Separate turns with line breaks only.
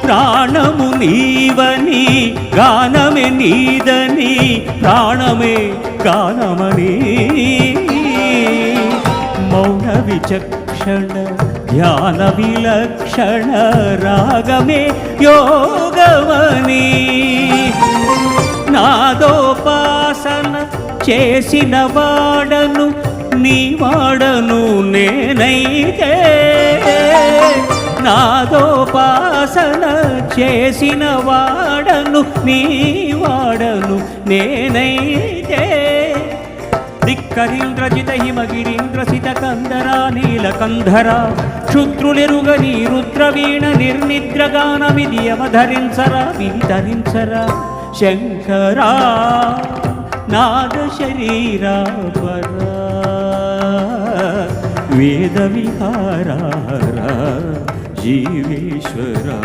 ప్రాణము నీవని గానమే నీదని ప్రాణమే గానమని మౌన విచక్షణ ధ్యాన విలక్షణ రాగమే యోగమని నాదోపాసన చేసిన వాడను నీ వాడను నేనైతే నాదోపాసన చేసిన వాడను నీ వాడను నేనైతే ధిక్కరీంద్రజిత హిమగిరీంద్రసిత కందరా నీలకంధరా క్షుద్రులెరుగని రుద్రవీణ నిర్నిద్రగానమిది అవధరించరా విధరించరా శంకరా నాద శరీరాపరా వేద విహారా జీవేశ్వరా.